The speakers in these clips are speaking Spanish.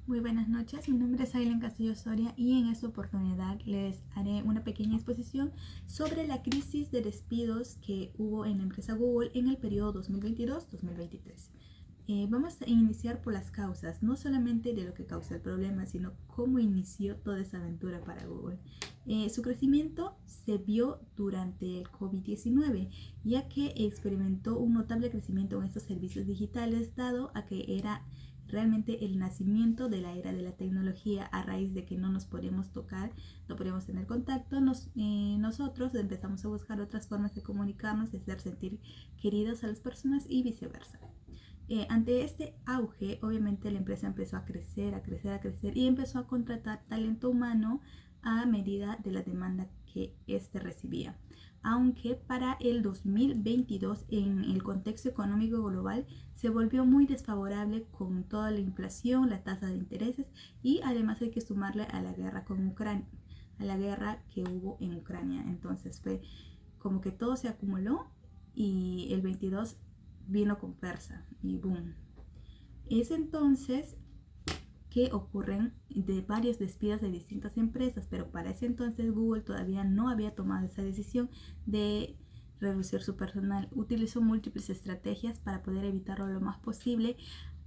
Muy buenas noches, mi nombre es Aileen Castillo Soria y en esta oportunidad les haré una pequeña exposición sobre la crisis de despidos que hubo en la empresa Google en el periodo 2022-2023. Vamos a iniciar por las causas, no solamente de lo que causa el problema, sino cómo inició toda esa aventura para Google. Su crecimiento se vio durante el COVID-19, ya que experimentó un notable crecimiento en estos servicios digitales, dado a que era realmente el nacimiento de la era de la tecnología a raíz de que no nos podemos tocar, no podemos tener contacto. Nosotros empezamos a buscar otras formas de comunicarnos, de hacer sentir queridos a las personas y viceversa. Ante este auge, obviamente la empresa empezó a crecer, a crecer, a crecer y empezó a contratar talento humano a medida de la demanda que éste recibía. Aunque para el 2022, en el contexto económico global, se volvió muy desfavorable con toda la inflación, la tasa de intereses y además hay que sumarle a la guerra con Ucrania, a la guerra que hubo en Ucrania. Entonces fue como que todo se acumuló y el 22 vino con fuerza y boom. Es entonces que ocurren de varios despidos de distintas empresas, pero para ese entonces Google todavía no había tomado esa decisión de reducir su personal. Utilizó múltiples estrategias para poder evitarlo lo más posible,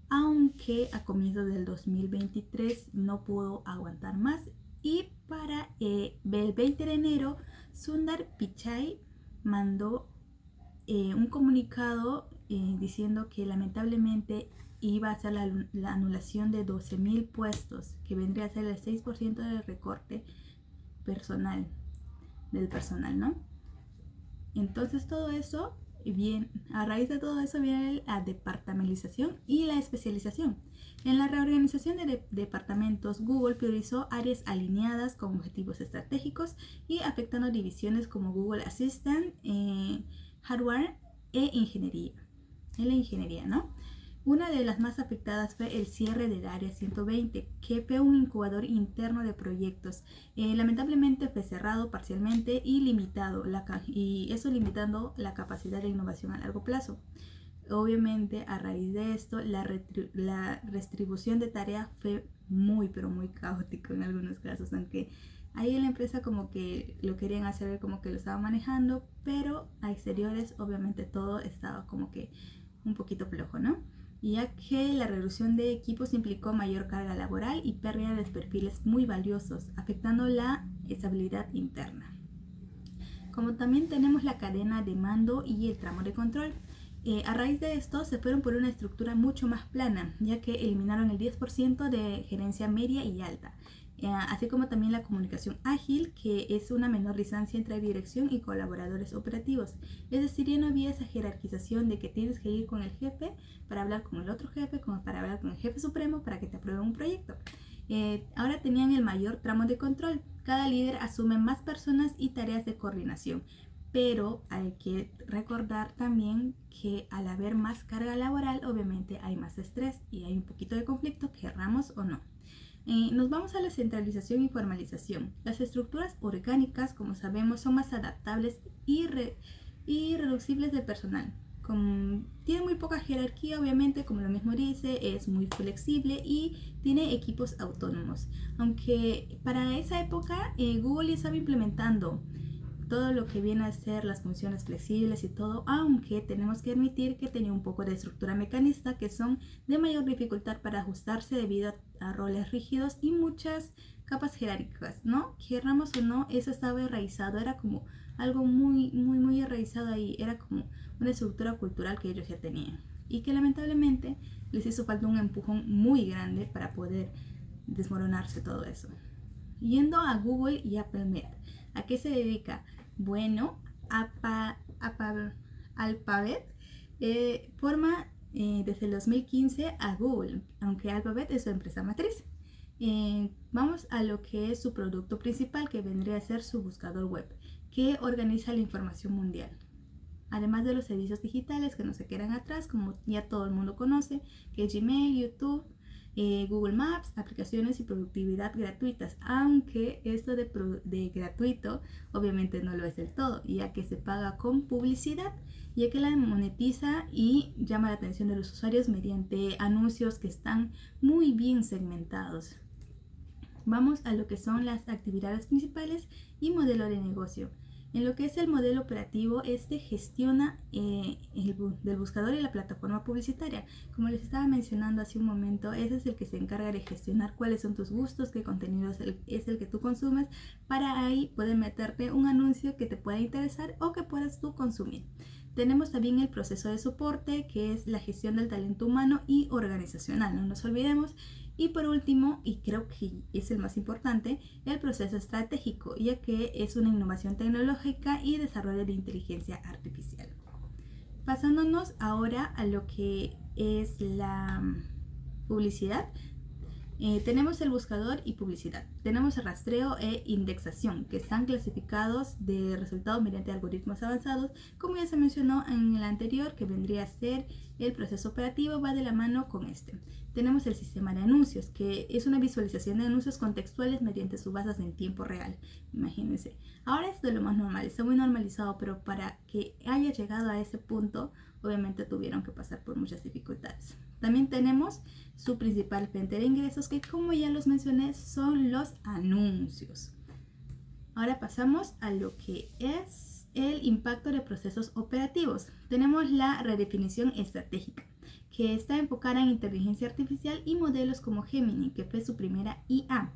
aunque a comienzos del 2023 no pudo aguantar más y para el 20 de enero Sundar Pichai mandó un comunicado diciendo que lamentablemente iba a ser la anulación de 12.000 puestos, que vendría a ser el 6% del recorte personal, del personal, ¿no? Entonces todo eso, bien, a raíz de todo eso viene la departamentalización y la especialización. En la reorganización de departamentos, Google priorizó áreas alineadas con objetivos estratégicos y afectando divisiones como Google Assistant, hardware e ingeniería. En la ingeniería, ¿no? Una de las más afectadas fue el cierre del Área 120, que fue un incubador interno de proyectos. Lamentablemente fue cerrado parcialmente y limitado, y eso limitando la capacidad de innovación a largo plazo. Obviamente, a raíz de esto, la restribución de tareas fue muy, pero muy caótico en algunos casos, aunque ahí en la empresa como que lo querían hacer como que lo estaban manejando, pero a exteriores obviamente todo estaba como que un poquito flojo, ¿no? Ya que la reducción de equipos implicó mayor carga laboral y pérdida de perfiles muy valiosos, afectando la estabilidad interna. Como también tenemos la cadena de mando y el tramo de control. A raíz de esto se fueron por una estructura mucho más plana, ya que eliminaron el 10% de gerencia media y alta, así como también la comunicación ágil, que es una menor distancia entre dirección y colaboradores operativos. Es decir, ya no había esa jerarquización de que tienes que ir con el jefe para hablar con el otro jefe, como para hablar con el jefe supremo para que te apruebe un proyecto. Ahora tenían el mayor tramo de control. Cada líder asume más personas y tareas de coordinación. Pero hay que recordar también que al haber más carga laboral, obviamente hay más estrés y hay un poquito de conflicto, querramos o no. Nos vamos a la centralización y formalización. Las estructuras orgánicas, como sabemos, son más adaptables y reducibles del personal. Tiene muy poca jerarquía, obviamente, como lo mismo dice, es muy flexible y tiene equipos autónomos. Aunque para esa época Google ya estaba implementando todo lo que viene a ser las funciones flexibles y todo, aunque tenemos que admitir que tenía un poco de estructura mecanista que son de mayor dificultad para ajustarse debido a roles rígidos y muchas capas jerárquicas, ¿no? Querramos o no, eso estaba enraizado, era como algo muy, muy, muy enraizado ahí, era como una estructura cultural que ellos ya tenían y que lamentablemente les hizo falta un empujón muy grande para poder desmoronarse todo eso. Yendo a Google y AppleMed, ¿a qué se dedica? Bueno, Alphabet forma desde el 2015 a Google, aunque Alphabet es su empresa matriz. Vamos a lo que es su producto principal, que vendría a ser su buscador web, que organiza la información mundial. Además de los servicios digitales que no se quedan atrás, como ya todo el mundo conoce, que es Gmail, YouTube, Google Maps, aplicaciones y productividad gratuitas, aunque esto de gratuito obviamente no lo es del todo, ya que se paga con publicidad, ya que la monetiza y llama la atención de los usuarios mediante anuncios que están muy bien segmentados. Vamos a lo que son las actividades principales y modelo de negocio. En lo que es el modelo operativo, este gestiona del buscador y la plataforma publicitaria. Como les estaba mencionando hace un momento, ese es el que se encarga de gestionar cuáles son tus gustos, qué contenido es el que tú consumes, para ahí poder meterte un anuncio que te pueda interesar o que puedas tú consumir. Tenemos también el proceso de soporte, que es la gestión del talento humano y organizacional, no nos olvidemos. Y por último, y creo que es el más importante, el proceso estratégico, ya que es una innovación tecnológica y desarrollo de inteligencia artificial. Pasándonos ahora a lo que es la publicidad. Tenemos el buscador y publicidad. Tenemos el rastreo e indexación, que están clasificados de resultados mediante algoritmos avanzados, como ya se mencionó en el anterior, que vendría a ser el proceso operativo, va de la mano con este. Tenemos el sistema de anuncios, que es una visualización de anuncios contextuales mediante subadas en tiempo real. Imagínense. Ahora es de lo más normal, está muy normalizado, pero para que haya llegado a ese punto, obviamente tuvieron que pasar por muchas dificultades. También tenemos su principal fuente de ingresos, que como ya los mencioné, son los anuncios. Ahora pasamos a lo que es el impacto de procesos operativos. Tenemos la redefinición estratégica, que está enfocada en inteligencia artificial y modelos como Gemini, que fue su primera IA,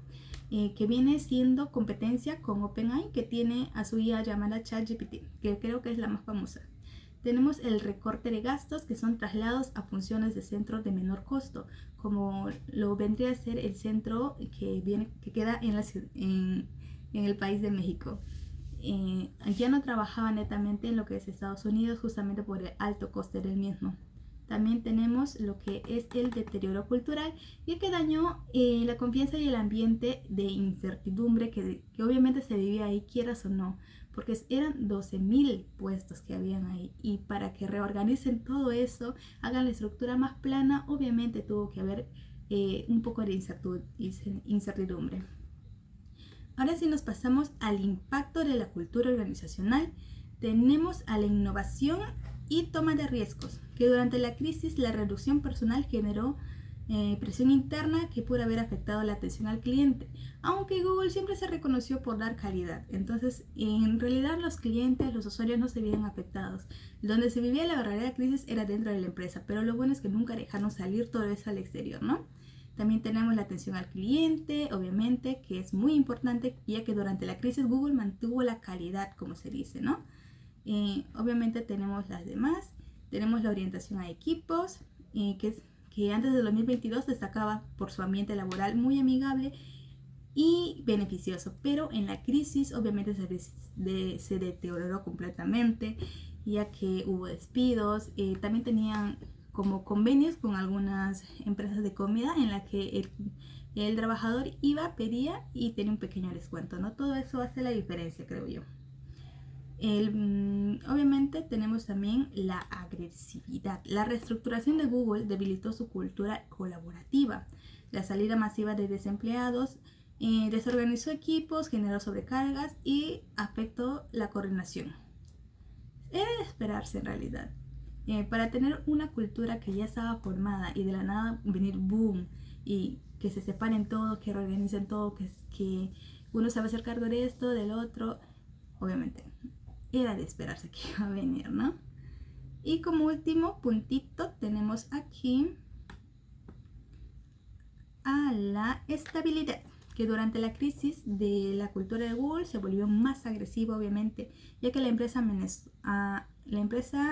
que viene siendo competencia con OpenAI, que tiene a su IA llamada ChatGPT, que creo que es la más famosa. Tenemos el recorte de gastos, que son traslados a funciones de centro de menor costo, como lo vendría a ser el centro que queda en el país de México. Ya no trabajaba netamente en lo que es Estados Unidos, justamente por el alto coste del mismo. También tenemos lo que es el deterioro cultural, y que dañó la confianza y el ambiente de incertidumbre que obviamente se vivía ahí, quieras o no, porque eran 12.000 puestos que habían ahí, y para que reorganicen todo eso, hagan la estructura más plana, obviamente tuvo que haber un poco de incertidumbre. Ahora sí nos pasamos al impacto de la cultura organizacional. Tenemos a la innovación y toma de riesgos, que durante la crisis la reducción personal generó presión interna que pudo haber afectado la atención al cliente, aunque Google siempre se reconoció por dar calidad. Entonces, en realidad los clientes, los usuarios no se vieron afectados. Donde se vivía la verdadera crisis era dentro de la empresa, pero lo bueno es que nunca dejaron salir todo eso al exterior, ¿no? También tenemos la atención al cliente, obviamente, que es muy importante, ya que durante la crisis Google mantuvo la calidad, como se dice, ¿no? Obviamente tenemos las demás. Tenemos la orientación a equipos, que antes del 2022 destacaba por su ambiente laboral muy amigable y beneficioso, pero en la crisis obviamente se deterioró completamente, ya que hubo despidos. También tenían como convenios con algunas empresas de comida en la que el trabajador iba, pedía y tenía un pequeño descuento, ¿no? Todo eso hace la diferencia, creo yo. Obviamente tenemos también la agresividad. La reestructuración de Google debilitó su cultura colaborativa. La salida masiva de desempleados desorganizó equipos, generó sobrecargas y afectó la coordinación. Era de esperarse en realidad. Para tener una cultura que ya estaba formada y de la nada venir boom y que se separen todo, que reorganicen todo, que uno se va a hacer cargo de esto, del otro, obviamente era de esperarse que iba a venir, ¿no? Y como último puntito tenemos aquí a la estabilidad, que durante la crisis de la cultura de Google se volvió más agresiva, obviamente, ya que la empresa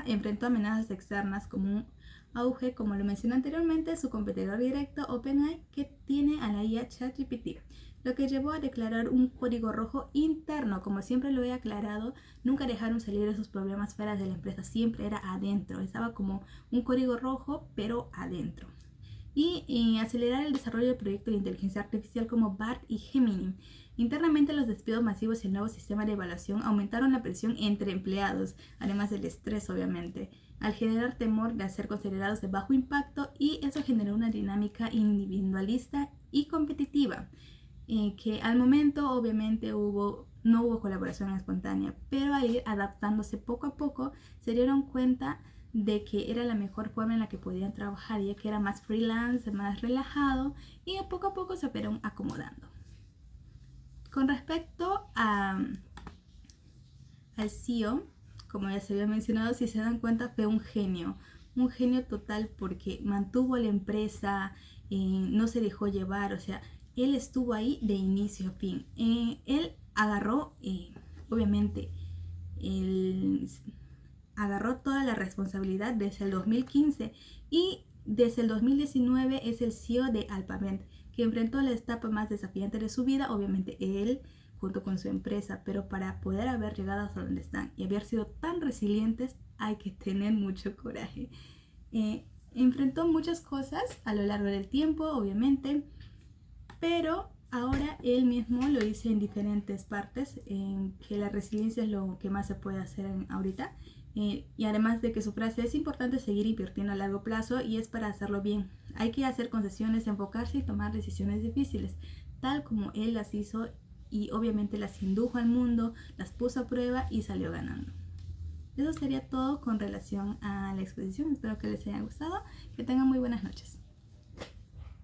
enfrentó amenazas externas como un auge, como lo mencioné anteriormente, su competidor directo OpenAI, que tiene a la IA ChatGPT, lo que llevó a declarar un código rojo interno. Como siempre lo he aclarado, nunca dejaron salir esos problemas fuera de la empresa, siempre era adentro, estaba como un código rojo pero adentro. Y acelerar el desarrollo del proyecto de inteligencia artificial como BART y Gemini. Internamente, los despidos masivos y el nuevo sistema de evaluación aumentaron la presión entre empleados, además del estrés, obviamente. al generar temor de ser considerados de bajo impacto, y eso generó una dinámica individualista y competitiva, que al momento obviamente no hubo colaboración espontánea, pero al ir adaptándose poco a poco se dieron cuenta de que era la mejor forma en la que podían trabajar, ya que era más freelance, más relajado, y poco a poco se fueron acomodando. Con respecto al CEO, como ya se había mencionado, si se dan cuenta, fue un genio total, porque mantuvo la empresa, no se dejó llevar, o sea, él estuvo ahí de inicio a fin. Él agarró, obviamente, agarró toda la responsabilidad desde el 2015, y desde el 2019 es el CEO de Alphabet, que enfrentó la etapa más desafiante de su vida, obviamente él junto con su empresa, pero para poder haber llegado hasta donde están y haber sido tan resilientes hay que tener mucho coraje. Enfrentó muchas cosas a lo largo del tiempo, obviamente, pero ahora él mismo lo dice en diferentes partes, que la resiliencia es lo que más se puede hacer ahorita. Y además de que su frase: es importante seguir invirtiendo a largo plazo, y es para hacerlo bien. Hay que hacer concesiones, enfocarse y tomar decisiones difíciles, tal como él las hizo, y obviamente las indujo al mundo, las puso a prueba y salió ganando. Eso sería todo con relación a la exposición. Espero que les haya gustado. Que tengan muy buenas noches.